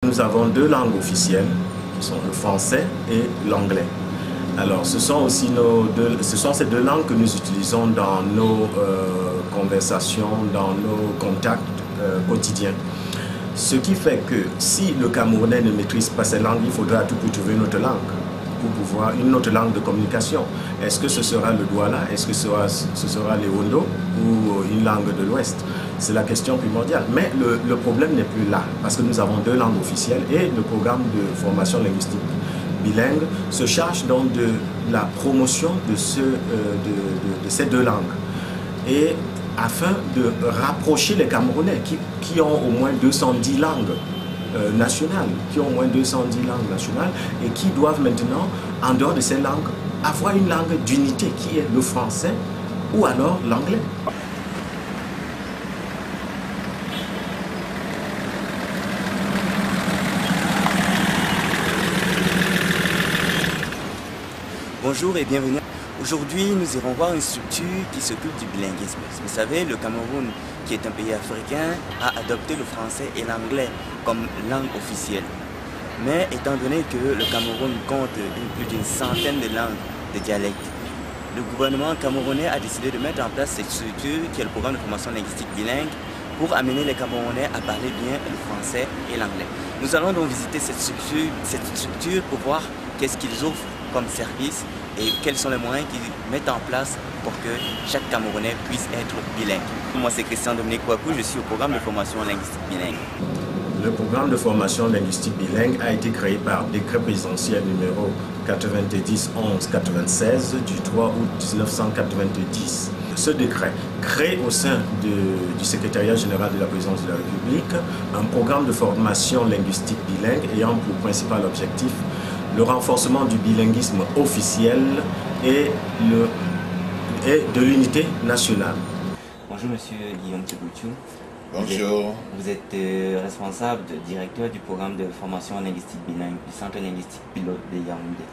Nous avons deux langues officielles, qui sont le français et l'anglais. Alors, ce sont ces deux langues que nous utilisons dans nos conversations, dans nos contacts quotidiens. Ce qui fait que si le Camerounais ne maîtrise pas ces langues, il faudra tout pour trouver une autre langue, une autre langue de communication. Est-ce que ce sera le Douala, est-ce que ce sera l'Ewondo ou une langue de l'Ouest? C'est la question primordiale. Mais le problème n'est plus là, parce que nous avons deux langues officielles et le programme de formation linguistique bilingue se charge donc de la promotion de ces deux langues. Et afin de rapprocher les Camerounais qui ont au moins 210 langues nationales, et qui doivent maintenant, en dehors de ces langues, avoir une langue d'unité qui est le français ou alors l'anglais. Bonjour et bienvenue. Aujourd'hui, nous irons voir une structure qui s'occupe du bilinguisme. Vous savez, le Cameroun, qui est un pays africain, a adopté le français et l'anglais comme langue officielle. Mais étant donné que le Cameroun compte plus d'une centaine de langues, de dialectes, le gouvernement camerounais a décidé de mettre en place cette structure qui est le programme de formation linguistique bilingue pour amener les Camerounais à parler bien le français et l'anglais. Nous allons donc visiter cette structure pour voir qu'est-ce qu'ils offrent comme service et quels sont les moyens qu'ils mettent en place pour que chaque Camerounais puisse être bilingue. Moi, c'est Christian-Dominique Kouakou, je suis au programme de formation linguistique bilingue. Le programme de formation linguistique bilingue a été créé par décret présidentiel numéro 90-11-96 du 3 août 1990. Ce décret crée au sein du secrétariat général de la présidence de la République un programme de formation linguistique bilingue ayant pour principal objectif le renforcement du bilinguisme officiel et de l'unité nationale. Bonjour Monsieur Guillaume Tebouchou. Bonjour. Vous êtes responsable, directeur du programme de formation linguistique bilingue du Centre linguistique pilote de Yaoundé.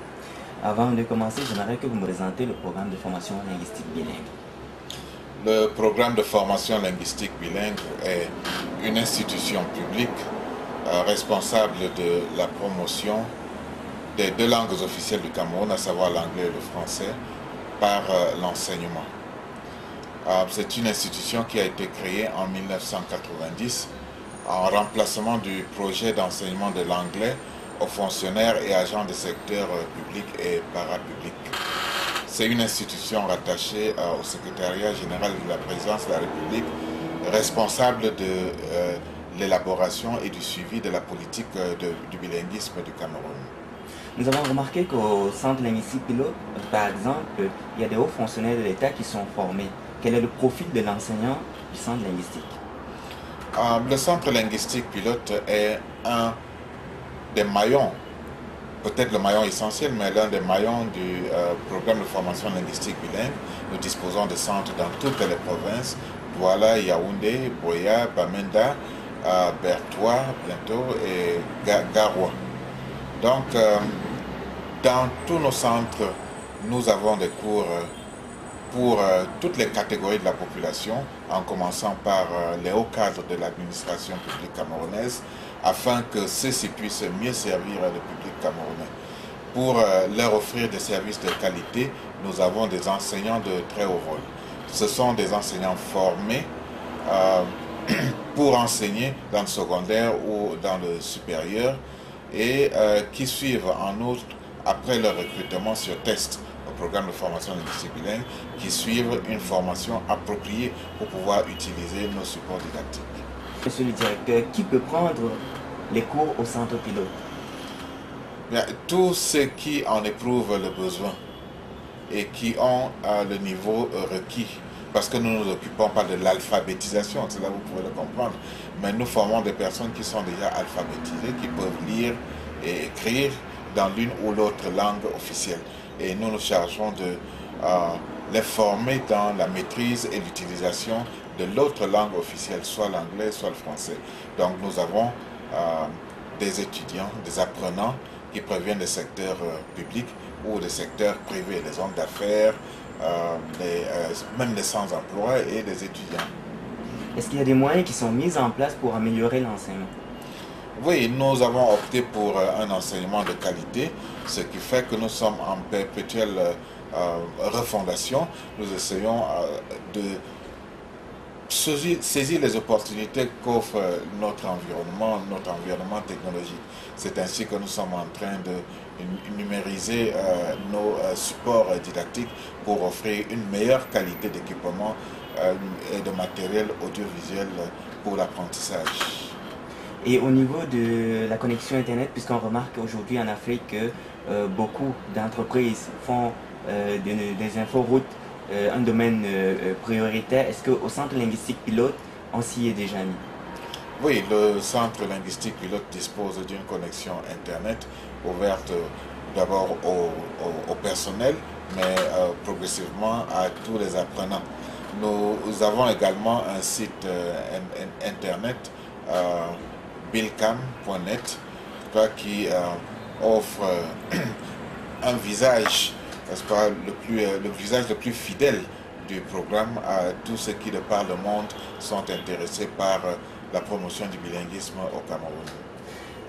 Avant de commencer, j'aimerais que vous me présentiez le programme de formation linguistique bilingue. Le programme de formation linguistique bilingue est une institution publique responsable de la promotion des deux langues officielles du Cameroun, à savoir l'anglais et le français, par l'enseignement. C'est une institution qui a été créée en 1990 en remplacement du projet d'enseignement de l'anglais aux fonctionnaires et agents des secteurs publics et parapublics. C'est une institution rattachée au secrétariat général de la présidence de la République, responsable de l'élaboration et du suivi de la politique du bilinguisme du Cameroun. Nous avons remarqué qu'au centre linguistique pilote, par exemple, il y a des hauts fonctionnaires de l'État qui sont formés. Quel est le profil de l'enseignant du centre linguistique? Le centre linguistique pilote est un des maillons, peut-être le maillon essentiel, mais l'un des maillons du programme de formation linguistique bilingue. Nous disposons de centres dans toutes les provinces, Douala, Yaoundé, Boya, Bamenda, Bertoua bientôt et Garoua. Donc, dans tous nos centres, nous avons des cours pour toutes les catégories de la population, en commençant par les hauts cadres de l'administration publique camerounaise, afin que ceux-ci puissent mieux servir le public camerounais. Pour leur offrir des services de qualité, nous avons des enseignants de très haut rôle. Ce sont des enseignants formés pour enseigner dans le secondaire ou dans le supérieur, et qui suivent en outre, après leur recrutement sur test au programme de formation linguistique bilingue, qui suivent une formation appropriée pour pouvoir utiliser nos supports didactiques. Monsieur le directeur, qui peut prendre les cours au centre pilote? Bien, tous ceux qui en éprouvent le besoin et qui ont le niveau requis, parce que nous ne nous occupons pas de l'alphabétisation, c'est là vous pouvez le comprendre, mais nous formons des personnes qui sont déjà alphabétisées, qui peuvent lire et écrire dans l'une ou l'autre langue officielle. Et nous nous chargeons de les former dans la maîtrise et l'utilisation de l'autre langue officielle, soit l'anglais, soit le français. Donc nous avons des étudiants, des apprenants qui proviennent des secteurs publics ou des secteurs privés, des hommes d'affaires, même des sans-emploi et des étudiants. Est-ce qu'il y a des moyens qui sont mis en place pour améliorer l'enseignement? Oui, nous avons opté pour un enseignement de qualité, ce qui fait que nous sommes en perpétuelle refondation. Nous essayons de saisir les opportunités qu'offre notre environnement technologique. C'est ainsi que nous sommes en train de numériser nos supports didactiques pour offrir une meilleure qualité d'équipement et de matériel audiovisuel pour l'apprentissage. Et au niveau de la connexion Internet, puisqu'on remarque aujourd'hui en Afrique que beaucoup d'entreprises font des inforoutes un domaine prioritaire, est-ce qu'au centre linguistique pilote, on s'y est déjà mis? Oui, le centre linguistique pilote dispose d'une connexion Internet ouverte d'abord au personnel, mais progressivement à tous les apprenants. Nous avons également un site Internet, billcam.net, qui offre un visage, n'est-ce pas, le visage le plus fidèle du programme à tous ceux qui, de par le monde, sont intéressés par la promotion du bilinguisme au Cameroun.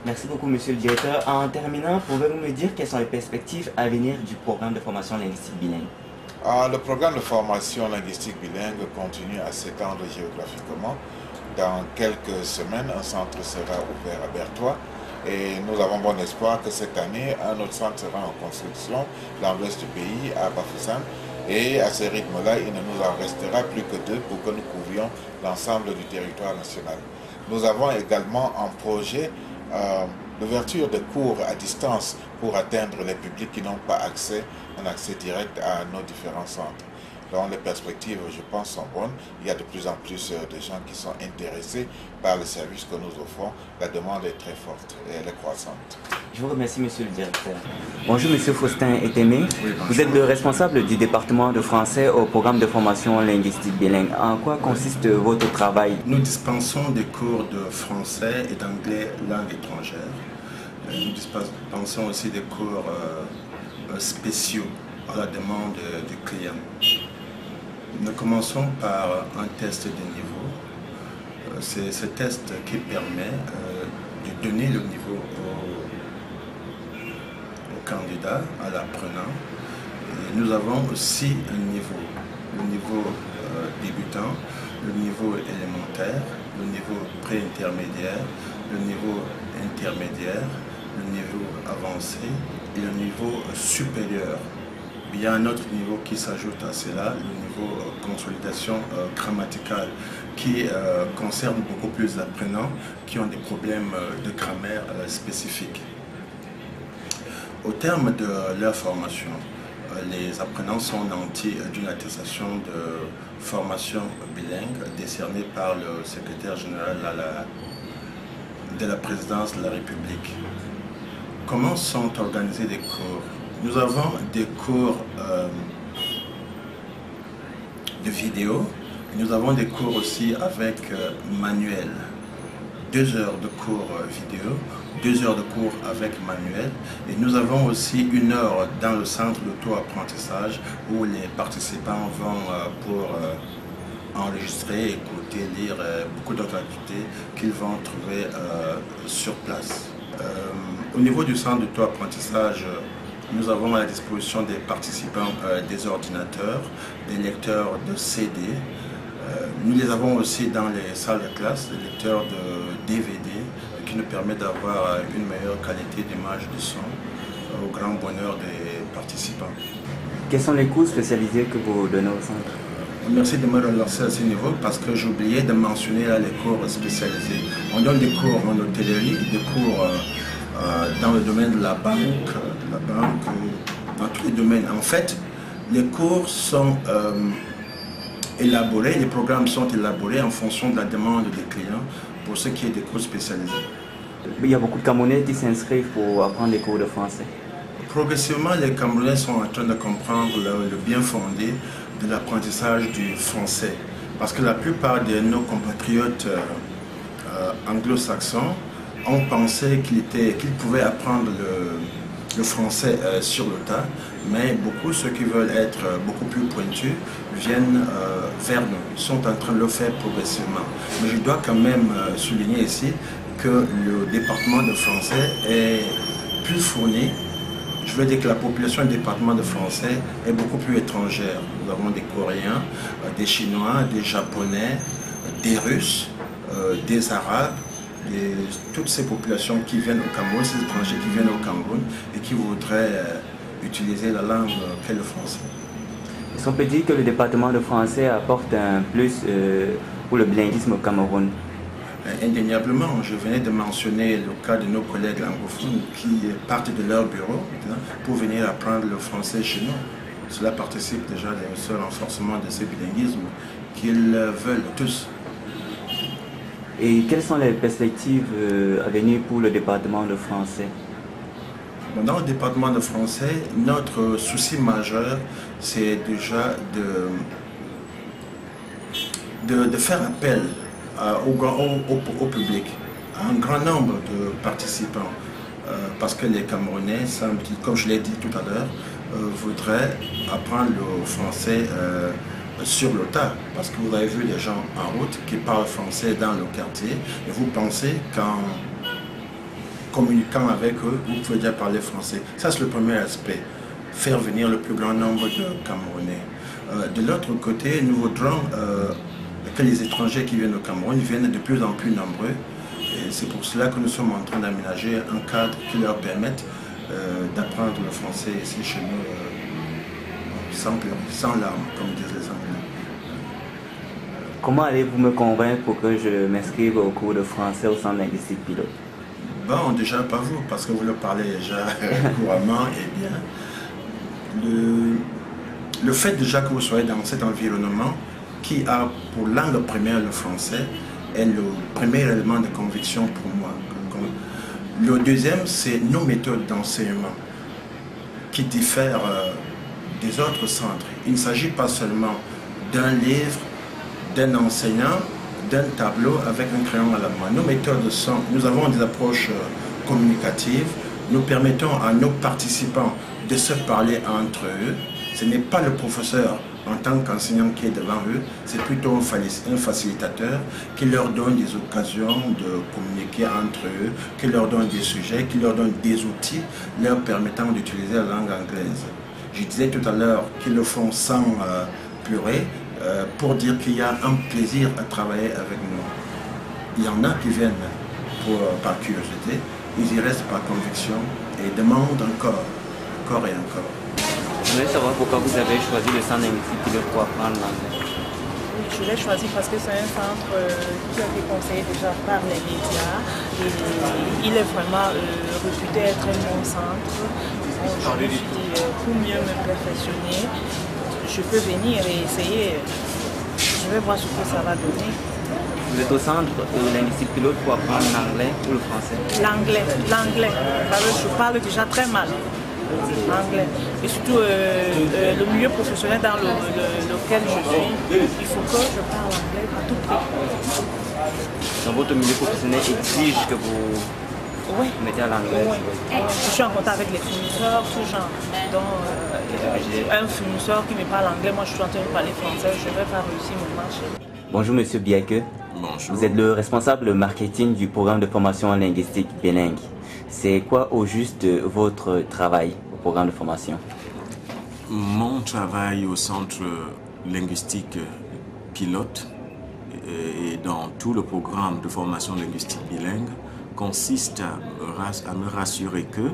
Merci beaucoup, monsieur le directeur. En terminant, pouvez-vous me dire quelles sont les perspectives à venir du programme de formation linguistique bilingue? Le programme de formation linguistique bilingue continue à s'étendre géographiquement. Dans quelques semaines, un centre sera ouvert à Bertois et nous avons bon espoir que cette année, un autre centre sera en construction dans l'ouest du pays, à Bafoussam. Et à ce rythme-là, il ne nous en restera plus que 2 pour que nous couvrions l'ensemble du territoire national. Nous avons également en projet l'ouverture de cours à distance pour atteindre les publics qui n'ont pas un accès direct à nos différents centres. Donc les perspectives, je pense, sont bonnes. Il y a de plus en plus de gens qui sont intéressés par les services que nous offrons. La demande est très forte et elle est croissante. Je vous remercie, monsieur le directeur. Bonjour, monsieur Faustin Etemé. Vous êtes le responsable du département de français au programme de formation linguistique bilingue. En quoi consiste votre travail? Nous dispensons des cours de français et d'anglais langue étrangère. Nous dispensons aussi des cours spéciaux à la demande du client. Nous commençons par un test de niveau. C'est ce test qui permet de donner le niveau au candidat, à l'apprenant. Nous avons aussi un niveau, le niveau débutant, le niveau élémentaire, le niveau pré-intermédiaire, le niveau intermédiaire, le niveau avancé et le niveau supérieur. Il y a un autre niveau qui s'ajoute à cela, le niveau consolidation grammaticale, qui concerne beaucoup plus d'apprenants qui ont des problèmes de grammaire spécifiques. Au terme de leur formation, les apprenants sont nantis d'une attestation de formation bilingue décernée par le secrétaire général de la présidence de la République. Comment sont organisés les cours? Nous avons des cours de vidéo, nous avons des cours aussi avec manuel. 2 heures de cours vidéo, 2 heures de cours avec manuel. Et nous avons aussi 1 heure dans le centre d'auto-apprentissage où les participants vont pour enregistrer, écouter, lire beaucoup d'autres activités qu'ils vont trouver sur place. Au niveau du centre d'auto-apprentissage, nous avons à la disposition des participants des ordinateurs, des lecteurs de CD. Nous les avons aussi dans les salles de classe, des lecteurs de DVD qui nous permettent d'avoir une meilleure qualité d'image et de son au grand bonheur des participants. Quels sont les cours spécialisés que vous donnez au centre? Merci de me relancer à ce niveau parce que j'ai oublié de mentionner là, les cours spécialisés. On donne des cours en hôtellerie, des cours dans le domaine de la banque, dans tous les domaines. En fait, les cours sont élaborés, les programmes sont élaborés en fonction de la demande des clients pour ce qui est des cours spécialisés. Il y a beaucoup de Camerounais qui s'inscrivent pour apprendre les cours de français. Progressivement, les Camerounais sont en train de comprendre le bien fondé de l'apprentissage du français. Parce que la plupart de nos compatriotes anglo-saxons ont pensé qu'ils pouvaient apprendre le français sur le tas, mais beaucoup, ceux qui veulent être beaucoup plus pointus, viennent vers nous. Ils sont en train de le faire progressivement. Mais je dois quand même souligner ici que le département de français est plus fourni. Je veux dire que la population du département de français est beaucoup plus étrangère. Nous avons des Coréens, des Chinois, des Japonais, des Russes, des Arabes, toutes ces populations qui viennent au Cameroun, ces étrangers qui viennent au Cameroun et qui voudraient utiliser la langue qu'est le français. Est-ce qu'on peut dire que le département de français apporte un plus pour le bilinguisme au Cameroun? Indéniablement, je venais de mentionner le cas de nos collègues anglophones qui partent de leur bureau pour venir apprendre le français chez nous. Cela participe déjà au renforcement de ce bilinguisme qu'ils veulent tous. Et quelles sont les perspectives à venir pour le département de français? Dans le département de français, notre souci majeur, c'est déjà de faire appel au public, à un grand nombre de participants, parce que les Camerounais, comme je l'ai dit tout à l'heure, voudraient apprendre le français sur le tas, parce que vous avez vu des gens en route qui parlent français dans le quartier, et vous pensez qu'en communiquant avec eux, vous pouvez déjà parler français. Ça, c'est le premier aspect, faire venir le plus grand nombre de Camerounais. De l'autre côté, nous voudrons que les étrangers qui viennent au Cameroun viennent de plus en plus nombreux. Et c'est pour cela que nous sommes en train d'aménager un cadre qui leur permette d'apprendre le français ici chez nous sans larmes, comme disent les Anglais. Comment allez-vous me convaincre pour que je m'inscrive au cours de français au Centre linguistique pilote? Bon, déjà pas vous, parce que vous le parlez déjà couramment et bien. Le fait déjà que vous soyez dans cet environnement qui a pour langue première le français est le premier élément de conviction pour moi. Le deuxième, c'est nos méthodes d'enseignement qui diffèrent des autres centres. Il ne s'agit pas seulement d'un livre, d'un enseignant, d'un tableau avec un crayon à la main. Nos méthodes sont, nous avons des approches communicatives, nous permettons à nos participants de se parler entre eux. Ce n'est pas le professeur en tant qu'enseignant qui est devant eux, c'est plutôt un facilitateur qui leur donne des occasions de communiquer entre eux, qui leur donne des sujets, qui leur donne des outils leur permettant d'utiliser la langue anglaise. Je disais tout à l'heure qu'ils le font sans purée, pour dire qu'il y a un plaisir à travailler avec nous. Il y en a qui viennent par curiosité, ils y restent par conviction et demandent encore et encore. Je voulais savoir pourquoi vous avez choisi le Centre linguistique pilote pour apprendre l'anglais. Je l'ai choisi parce que c'est un centre qui a été conseillé déjà par les médias et il est vraiment réputé être un bon centre. Donc, je me suis dit, pour mieux me perfectionner, je peux venir et essayer. Je vais voir ce que ça va donner. Vous êtes au centre linguistique pilote pour apprendre l'anglais ou le français? L'anglais. Je parle déjà très mal l'anglais. Et surtout le milieu professionnel dans lequel je suis, il faut que je parle anglais à tout prix. Donc votre milieu professionnel exige que vous mettez à l'anglais? Oui. Je suis en contact avec les fournisseurs, tout genre. Donc un fournisseur qui me parle anglais, moi je suis en train de parler français, je ne vais pas réussir mon marché. Bonjour Monsieur Biake. Bonjour. Vous êtes le responsable marketing du programme de formation linguistique bilingue. C'est quoi au juste votre travail au programme de formation? Mon travail au centre linguistique pilote et dans tout le programme de formation linguistique bilingue consiste à me rassurer que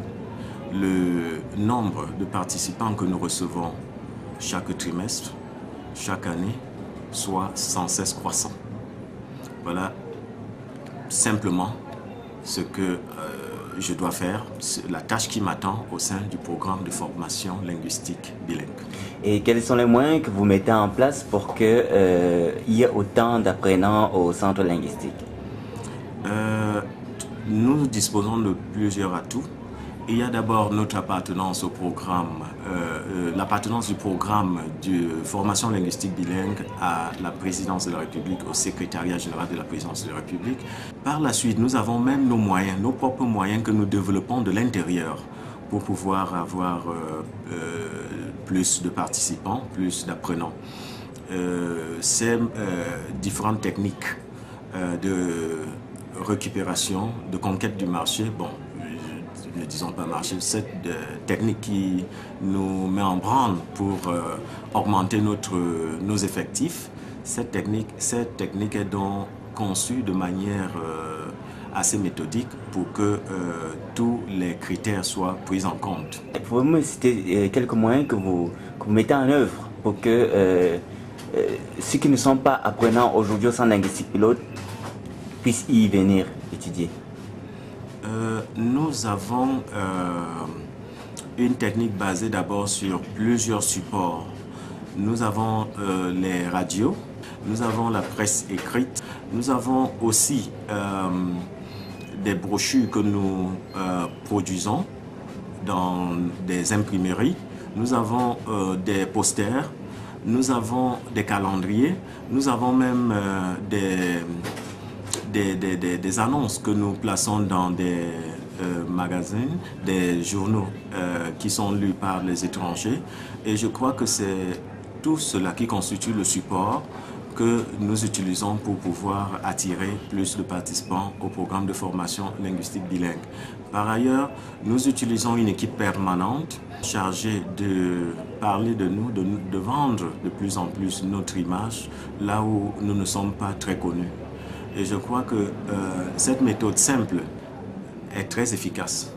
le nombre de participants que nous recevons chaque trimestre, chaque année, soit sans cesse croissant. Voilà simplement ce que je dois faire, la tâche qui m'attend au sein du programme de formation linguistique bilingue. Et quels sont les moyens que vous mettez en place pour qu'il y ait autant d'apprenants au centre linguistique? Nous disposons de plusieurs atouts. Il y a d'abord notre appartenance au programme, l'appartenance du programme de formation linguistique bilingue à la présidence de la République, au secrétariat général de la présidence de la République. Par la suite, nous avons même nos moyens, nos propres moyens que nous développons de l'intérieur pour pouvoir avoir plus de participants, plus d'apprenants. Ces différentes techniques de récupération, de conquête du marché. Bon, ne disons pas marché, cette technique qui nous met en branle pour augmenter nos effectifs. Cette technique est donc conçue de manière assez méthodique pour que tous les critères soient pris en compte. Pouvez-vous me citer quelques moyens que vous mettez en œuvre pour que ceux qui ne sont pas apprenants aujourd'hui au centre linguistique pilote puissent y venir étudier? Nous avons une technique basée d'abord sur plusieurs supports. Nous avons les radios, nous avons la presse écrite, nous avons aussi des brochures que nous produisons dans des imprimeries, nous avons des posters, nous avons des calendriers, nous avons même des annonces que nous plaçons dans des magazines, des journaux qui sont lus par les étrangers. Et je crois que c'est tout cela qui constitue le support que nous utilisons pour pouvoir attirer plus de participants au programme de formation linguistique bilingue. Par ailleurs, nous utilisons une équipe permanente chargée de parler de nous, de vendre de plus en plus notre image là où nous ne sommes pas très connus. Et je crois que cette méthode simple est très efficace.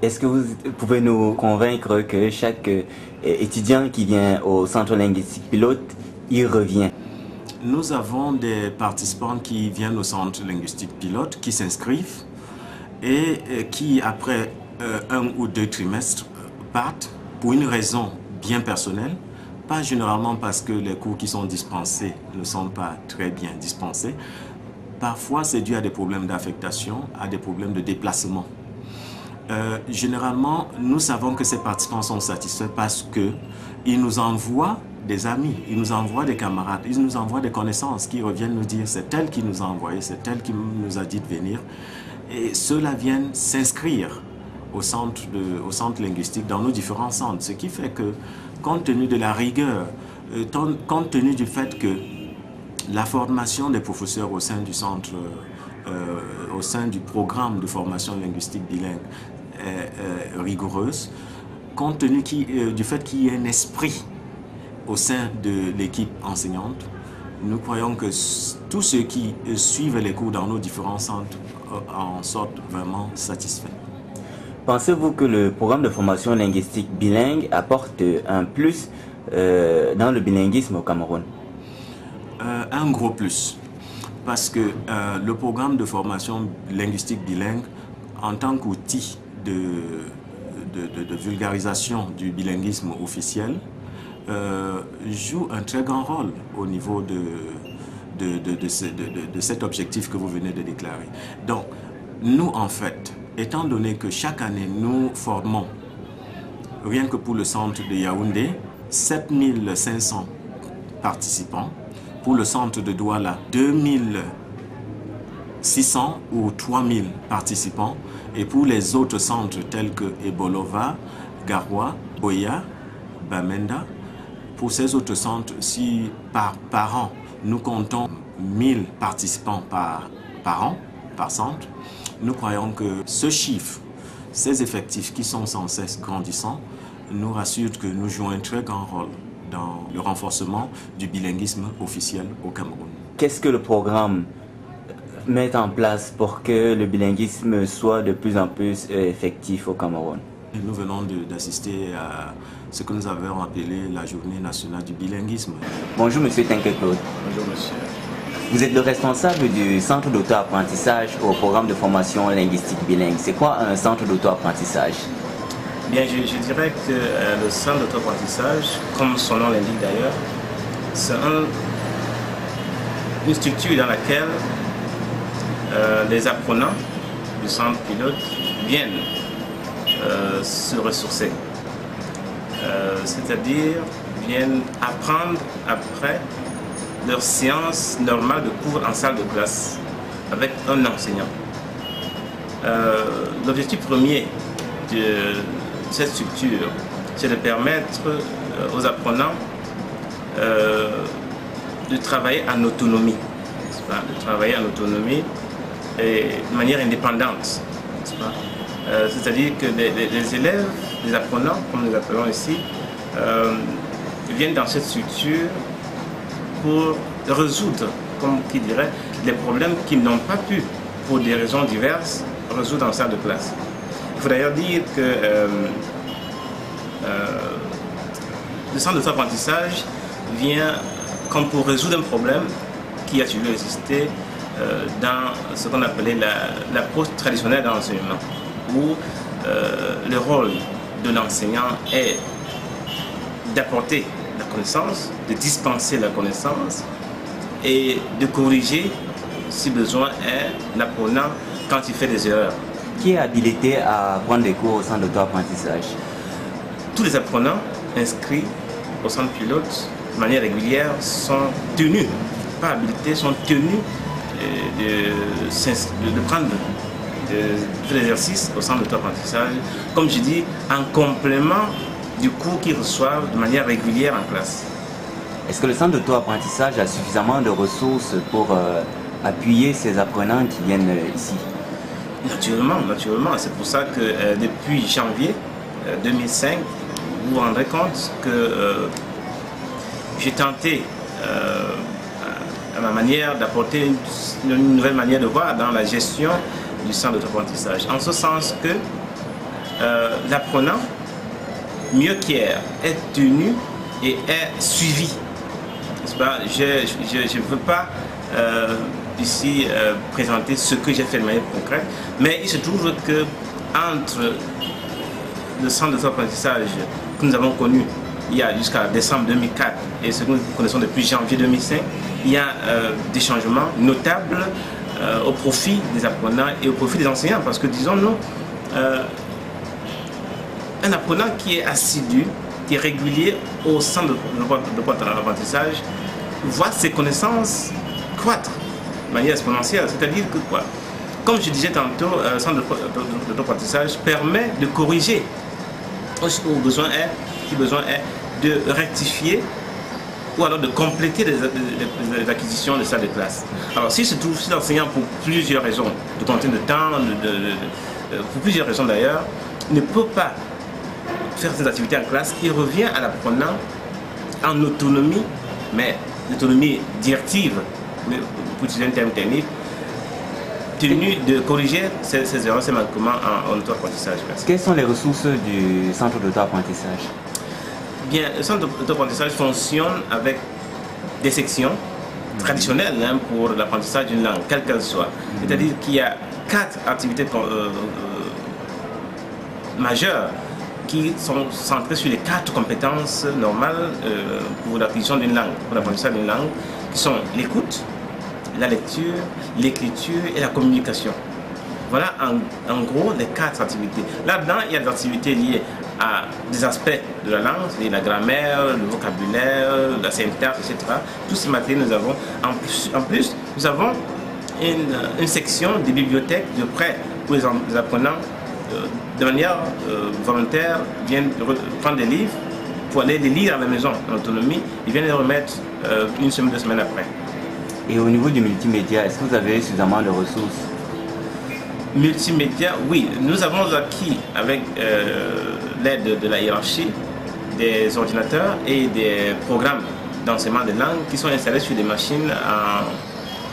Est-ce que vous pouvez nous convaincre que chaque étudiant qui vient au centre linguistique pilote y revient? Nous avons des participants qui viennent au centre linguistique pilote, qui s'inscrivent et qui, après 1 ou 2 trimestres, partent pour une raison bien personnelle, pas généralement parce que les cours qui sont dispensés ne sont pas très bien dispensés. Parfois, c'est dû à des problèmes d'affectation, à des problèmes de déplacement. Généralement, nous savons que ces participants sont satisfaits parce qu'ils nous envoient des amis, ils nous envoient des camarades, ils nous envoient des connaissances qui reviennent nous dire c'est elle qui nous a envoyé, c'est elle qui nous a dit de venir. Et ceux-là viennent s'inscrire au centre linguistique dans nos différents centres. Ce qui fait que, compte tenu de la rigueur, compte tenu du fait que la formation des professeurs au sein du centre, au sein du programme de formation linguistique bilingue est rigoureuse, compte tenu du fait qu'il y ait un esprit au sein de l'équipe enseignante, nous croyons que tous ceux qui suivent les cours dans nos différents centres en sortent vraiment satisfaits. Pensez-vous que le programme de formation linguistique bilingue apporte un plus dans le bilinguisme au Cameroun? Un gros plus, parce que le programme de formation linguistique bilingue, en tant qu'outil de vulgarisation du bilinguisme officiel, joue un très grand rôle au niveau de cet objectif que vous venez de déclarer. Donc, nous, en fait, étant donné que chaque année, nous formons, rien que pour le centre de Yaoundé, 7500 participants, pour le centre de Douala, 2600 ou 3000 participants, et pour les autres centres tels que Ebolova, Garoua, Boya, Bamenda, pour ces autres centres, si par an, nous comptons 1000 participants par an, par centre, nous croyons que ce chiffre, ces effectifs qui sont sans cesse grandissants, nous rassurent que nous jouons un très grand rôle dans le renforcement du bilinguisme officiel au Cameroun. Qu'est-ce que le programme met en place pour que le bilinguisme soit de plus en plus effectif au Cameroun? Nous venons d'assister à ce que nous avons appelé la journée nationale du bilinguisme. Bonjour Monsieur Tenke-Claude. Bonjour monsieur. Vous êtes le responsable du centre d'auto-apprentissage au programme de formation linguistique bilingue. C'est quoi un centre d'auto-apprentissage? Bien, je dirais que le centre d'auto-apprentissage, comme son nom l'indique d'ailleurs, c'est une structure dans laquelle les apprenants du centre pilote viennent se ressourcer. C'est-à-dire viennent apprendre après leur séance normale de cours en salle de classe avec un enseignant. L'objectif premier de cette structure, c'est de permettre aux apprenants de travailler en autonomie. De travailler en autonomie de manière indépendante. C'est-à-dire que les élèves, les apprenants, comme nous les appelons ici, viennent dans cette structure pour résoudre, comme qui dirait, les problèmes qu'ils n'ont pas pu, pour des raisons diverses, résoudre en salle de classe. Il faut d'ailleurs dire que le centre d'auto-apprentissage vient comme pour résoudre un problème qui a toujours existé dans ce qu'on appelait l'approche traditionnelle de l'enseignement, où le rôle de l'enseignant est d'apporter la connaissance, de dispenser la connaissance et de corriger, si besoin est, l'apprenant quand il fait des erreurs. Qui est habilité à prendre des cours au centre d'auto-apprentissage? Tous les apprenants inscrits au centre pilote de manière régulière sont tenus, pas habilités, sont tenus de prendre de l'exercice au centre d'auto-apprentissage, comme je dis, en complément du cours qu'ils reçoivent de manière régulière en classe. Est-ce que le centre d'auto-apprentissage a suffisamment de ressources pour appuyer ces apprenants qui viennent ici? Naturellement. C'est pour ça que depuis janvier 2005, vous vous rendrez compte que j'ai tenté à ma manière d'apporter une nouvelle manière de voir dans la gestion du centre d'auto-apprentissage. En ce sens que l'apprenant, mieux qu'hier, est tenu et est suivi. Je ne peux pas ici présenter ce que j'ai fait de manière concrète, mais il se trouve que entre le centre d'auto-apprentissage que nous avons connu il y a jusqu'à décembre 2004 et ce que nous connaissons depuis janvier 2005, il y a des changements notables au profit des apprenants et au profit des enseignants, parce que disons-nous, un apprenant qui est assidu, qui est régulier au centre d'apprentissage, voit ses connaissances croître de manière exponentielle. C'est-à-dire que quoi? Comme je disais tantôt, le centre d'apprentissage permet de corriger au besoin est, si besoin est, de rectifier ou alors de compléter les acquisitions de salles de classe. Alors si se trouve, si l'enseignant, pour plusieurs raisons, de contrainte de temps, pour plusieurs raisons d'ailleurs, ne peut pas faire ses activités en classe, il revient à l'apprenant en autonomie, mais l'autonomie directive, pour utiliser un terme technique, tenu de corriger ces erreurs, ces manquements en auto-apprentissage. Quelles sont les ressources du centre d'auto-apprentissage? Bien, le centre d'auto-apprentissage fonctionne avec des sections traditionnelles pour l'apprentissage d'une langue, quelle qu'elle soit. C'est-à-dire qu'il y a 4 activités majeures qui sont centrées sur les 4 compétences normales pour l'acquisition d'une langue, pour l'apprentissage d'une langue, qui sont l'écoute, la lecture, l'écriture et la communication. Voilà en gros les 4 activités. Là-dedans, il y a des activités liées à des aspects de la langue, c'est-à-dire la grammaire, le vocabulaire, la syntaxe, etc. Tous ces matériels nous avons. En plus, nous avons une section des bibliothèques de prêt pour les apprenants de manière volontaire, viennent prendre des livres pour aller les lire à la maison en autonomie. Ils viennent les remettre une semaine, 2 semaines après. Et au niveau du multimédia, est-ce que vous avez suffisamment de ressources? Multimédia, oui. Nous avons acquis avec l'aide de la hiérarchie des ordinateurs et des programmes d'enseignement de langue qui sont installés sur des machines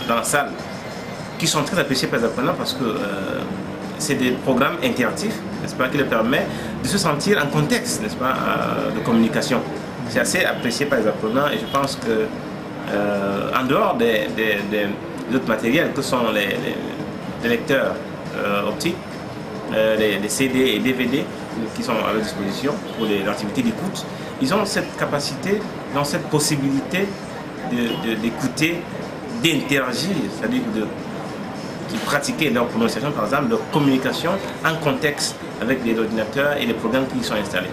dans la salle, qui sont très appréciés par les apprenants parce que c'est des programmes interactifs, n'est-ce pas, qui leur permettent de se sentir en contexte, n'est-ce pas, de communication. C'est assez apprécié par les apprenants et je pense que en dehors des autres matériels que sont les lecteurs optiques, les CD et DVD qui sont à leur disposition pour l'activité d'écoute, ils ont cette capacité, ils ont cette possibilité d'écouter, d'interagir, c'est-à-dire de pratiquer leur prononciation, par exemple, leur communication en contexte avec les ordinateurs et les programmes qui y sont installés.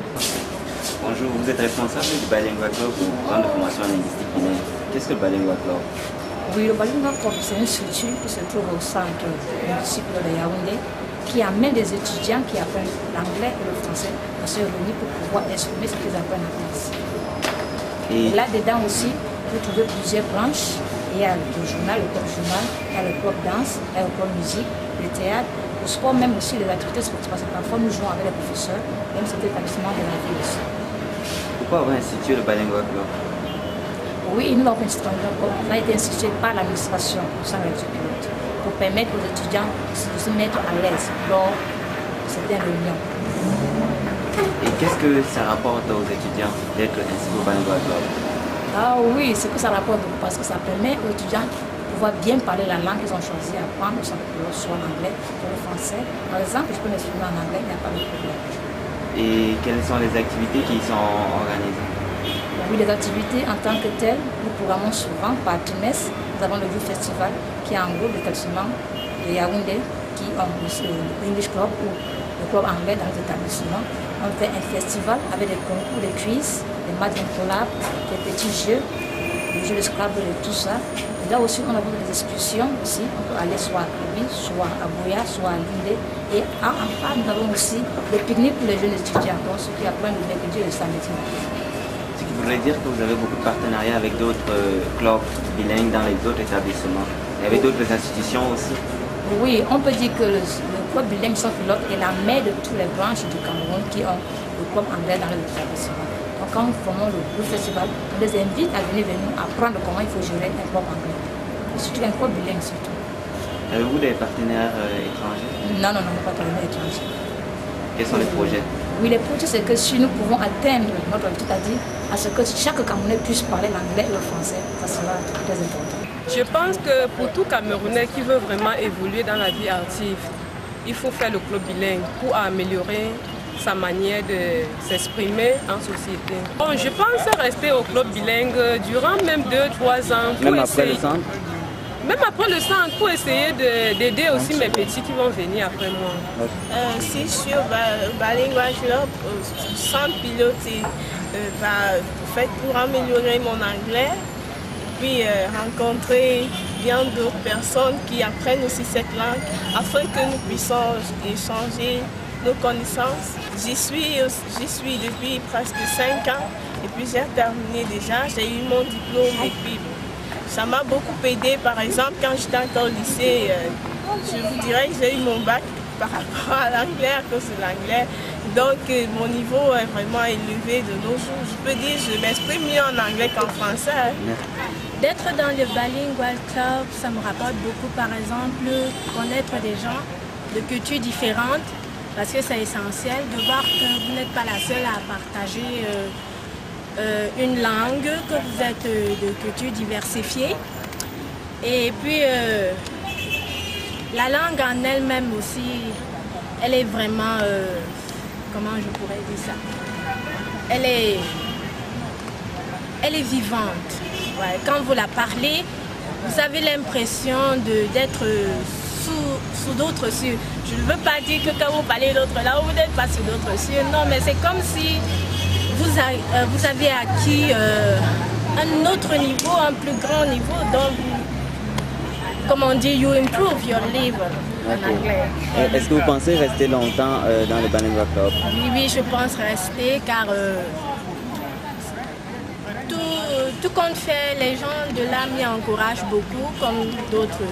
Bonjour, vous êtes responsable du Balingua Club pour le programme de formation linguistique bilingue. Qu'est-ce que le Balingua Club? Oui, le Balingua Club, c'est une structure qui se trouve au centre municipal de Yaoundé, qui amène des étudiants qui apprennent l'anglais et le français à se réunir pour pouvoir exprimer ce qu'ils apprennent en classe. Et là-dedans aussi, vous trouvez plusieurs branches. Et il y a le journal, il y a le club danse, il y a le club musique, le théâtre, le sport, même aussi les activités sportives. Parce que parfois nous jouons avec les professeurs, même cet établissement de la ville aussi. Pourquoi avoir institué le Bilingual Club? Oui, nous avons institué un club. On a été institué par l'administration sans radio pilote pour permettre aux étudiants de se mettre à l'aise lors de certaines réunions. Et qu'est-ce que ça rapporte aux étudiants d'être inscrits au Bilingual Club? Ah oui, c'est que ça rapporte beaucoup parce que ça permet aux étudiants de pouvoir bien parler la langue qu'ils ont choisi à apprendre, soit l'anglais, soit le français. Par exemple, je peux m'exprimer en anglais, il n'y a pas de problème. Et quelles sont les activités qui sont organisées? Oui, les activités en tant que telles, nous programmons souvent par trimestre. Nous avons le Youth Festival qui est en gros l'établissement de Yaoundé qui ont l'English Club ou le club anglais dans les établissements. On fait un festival avec des concours, des quiz, des matchs collab, des petits jeux, des jeux de Scrabble et tout ça. Et là aussi, on a des excursions aussi. On peut aller soit à Kribi, soit à Boya, soit à Lindé. Et en part, nous avons aussi des pique-niques pour les jeunes étudiants, donc ceux qui apprennent le mercredi et le samedi matin. Ce qui voudrait dire que vous avez beaucoup de partenariats avec d'autres clubs bilingues dans les autres établissements. Et avec d'autres institutions aussi. Oui, on peut dire que le club bilingue sans pilote est la mère de toutes les branches du Cameroun qui ont le club anglais dans les établissements. Donc quand nous formons le festival, on les invite à venir nous apprendre comment il faut gérer un club anglais. Surtout un club bilingue surtout. Avez-vous des partenaires étrangers? Non, pas de partenaires étrangers. Quels sont les projets? Oui, les projets, c'est que si nous pouvons atteindre notre objectif, c'est-à-dire à ce que chaque Camerounais puisse parler l'anglais et le français, ça sera très important. Je pense que pour tout Camerounais qui veut vraiment évoluer dans la vie active, il faut faire le club bilingue pour améliorer sa manière de s'exprimer en société. Bon, je pense rester au club bilingue durant même 2-3 ans. Même après le centre? Même après le centre, pour essayer d'aider aussi mes petits qui vont venir après moi. Si sur Bilingual Club, centre piloté, pour améliorer mon anglais, puis rencontrer bien d'autres personnes qui apprennent aussi cette langue afin que nous puissions échanger nos connaissances. J'y suis depuis presque 5 ans et puis j'ai terminé déjà, j'ai eu mon diplôme et puis ça m'a beaucoup aidé. Par exemple, quand j'étais encore au lycée, je vous dirais que j'ai eu mon bac par rapport à l'anglais, à cause de l'anglais. Donc mon niveau est vraiment élevé de nos jours. Je peux dire que je m'exprime mieux en anglais qu'en français. D'être dans le Bilingual Club, ça me rapporte beaucoup. Par exemple, connaître des gens de cultures différentes, parce que c'est essentiel de voir que vous n'êtes pas la seule à partager une langue, que vous êtes de cultures diversifiées. Et puis, la langue en elle-même aussi, elle est vraiment, comment je pourrais dire ça, elle est vivante. Ouais, quand vous la parlez, vous avez l'impression d'être sous d'autres cieux. Je ne veux pas dire que quand vous parlez d'autres là, vous n'êtes pas sous d'autres cieux. Non, mais c'est comme si vous avez acquis un autre niveau, un plus grand niveau. Donc, comme on dit, you improve your level en anglais. Est-ce que vous pensez rester longtemps dans le Bilingual Club? Oui, je pense rester car tout compte fait, les gens de là m'y encouragent beaucoup, comme d'autres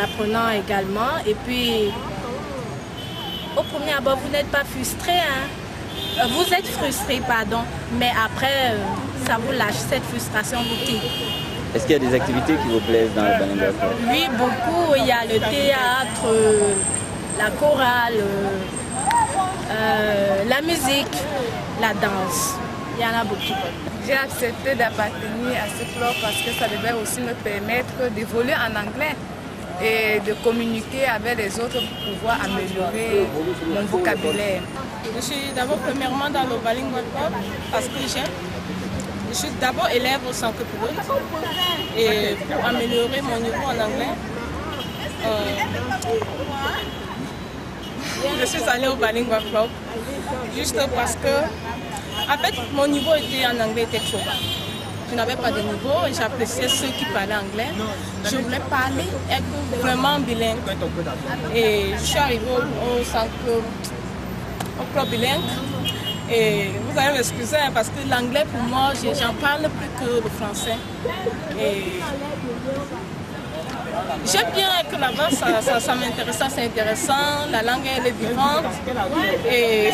apprenants également. Et puis, au premier abord, vous n'êtes pas frustré, hein? Vous êtes frustré, pardon, mais après, ça vous lâche, cette frustration vous quitte. Est-ce qu'il y a des activités qui vous plaisent dans le Bilingual Club? Oui, beaucoup. Il y a le théâtre, la chorale, la musique, la danse. Il y en a beaucoup. J'ai accepté d'appartenir à ce club parce que ça devait aussi me permettre d'évoluer en anglais et de communiquer avec les autres pour pouvoir améliorer mon vocabulaire. Je suis d'abord premièrement dans le Bilingual Club parce que je suis d'abord élève au centre pilote et pour améliorer mon niveau en anglais, je suis allée au Bilingual Club juste parce que en fait, mon niveau en anglais était trop bas. Je n'avais pas de niveau et j'appréciais ceux qui parlaient anglais. Je voulais parler, être vraiment bilingue. Et je suis arrivée au club bilingue Et vous allez m'excuser parce que l'anglais pour moi, j'en parle plus que le français. Et j'aime bien que là-bas, ça m'intéresse, c'est intéressant, la langue elle est vivante. Et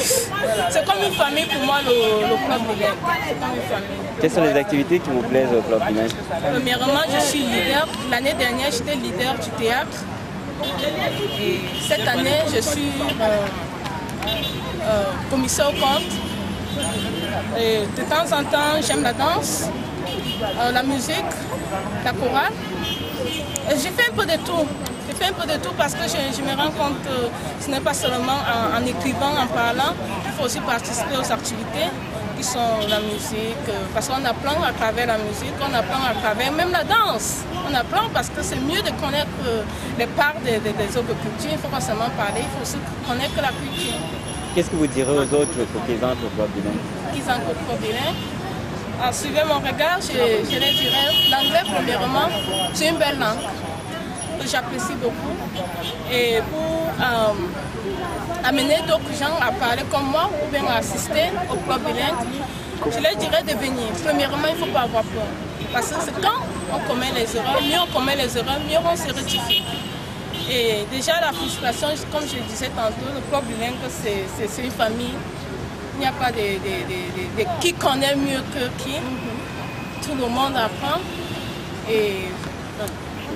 c'est comme une famille pour moi le club bilingue. C'est comme une famille. Quelles sont les activités qui vous plaisent au club bilingue? Premièrement, je suis leader. L'année dernière, j'étais leader du théâtre. Et cette année, je suis commissaire au compte. Et de temps en temps, j'aime la danse, la musique, la chorale. J'ai fait un peu de tout. J'ai fait un peu de tout parce que je me rends compte que ce n'est pas seulement en écrivant, en parlant, il faut aussi participer aux activités qui sont la musique. Parce qu'on apprend à travers la musique, on apprend à travers même la danse. On apprend parce que c'est mieux de connaître les parts des autres cultures. Il ne faut pas seulement parler, il faut aussi connaître la culture. Qu'est-ce que vous direz aux autres pour qu'ils entrent au club bilingue? Qu'ils entrent au club bilingue. Suivez mon regard, je les dirais, l'anglais premièrement, c'est une belle langue que j'apprécie beaucoup. Et pour amener d'autres gens à parler comme moi ou bien à assister au club bilingue, je les dirais de venir. Premièrement, il ne faut pas avoir peur. Parce que c'est quand on commet les erreurs, mieux on commet les erreurs, mieux on se rectifie. Et déjà la frustration, comme je le disais tantôt, le club bilingue, c'est une famille. Il n'y a pas de qui connaît mieux que qui. Tout le monde apprend. Et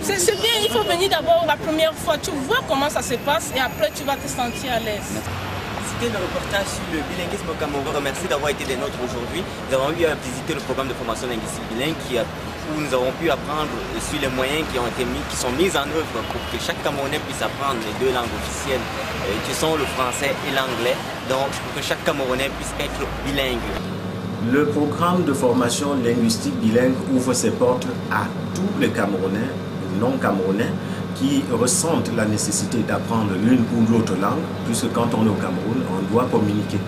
c'est bien, il faut venir d'abord la première fois. Tu vois comment ça se passe et après tu vas te sentir à l'aise. C'était le reportage sur le bilinguisme au Cameroun. Merci d'avoir été des nôtres aujourd'hui. Nous avons eu à visiter le programme de formation linguistique bilingue où nous avons pu apprendre sur les moyens qui sont mis en œuvre pour que chaque Camerounais puisse apprendre les deux langues officielles qui sont le français et l'anglais. Donc pour que chaque Camerounais puisse être bilingue. Le programme de formation linguistique bilingue ouvre ses portes à tous les Camerounais, non Camerounais, qui ressentent la nécessité d'apprendre l'une ou l'autre langue, puisque quand on est au Cameroun, on doit communiquer.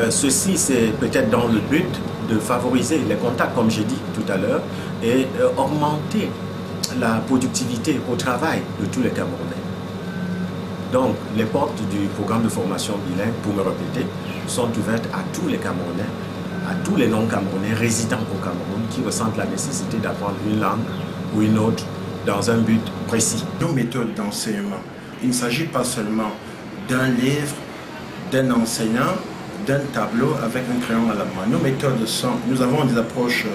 Ceci, c'est peut-être dans le but de favoriser les contacts, comme j'ai dit tout à l'heure, et augmenter la productivité au travail de tous les Camerounais. Donc, les portes du programme de formation bilingue, pour me répéter, sont ouvertes à tous les Camerounais, à tous les non-Camerounais résidant au Cameroun qui ressentent la nécessité d'apprendre une langue ou une autre dans un but précis. Nos méthodes d'enseignement, il ne s'agit pas seulement d'un livre, d'un enseignant, d'un tableau avec un crayon à la main. Nos méthodes sont, nous avons des approches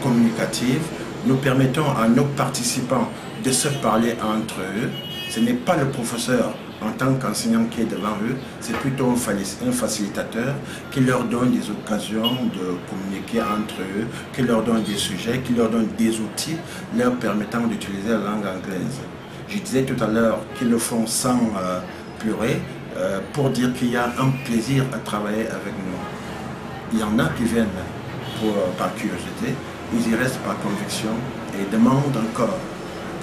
communicatives, nous permettons à nos participants de se parler entre eux. Ce n'est pas le professeur en tant qu'enseignant qui est devant eux, c'est plutôt un facilitateur qui leur donne des occasions de communiquer entre eux, qui leur donne des sujets, qui leur donne des outils leur permettant d'utiliser la langue anglaise. Je disais tout à l'heure qu'ils le font sans pleurer, pour dire qu'il y a un plaisir à travailler avec nous. Il y en a qui viennent par curiosité, ils y restent par conviction et demandent encore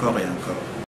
et encore.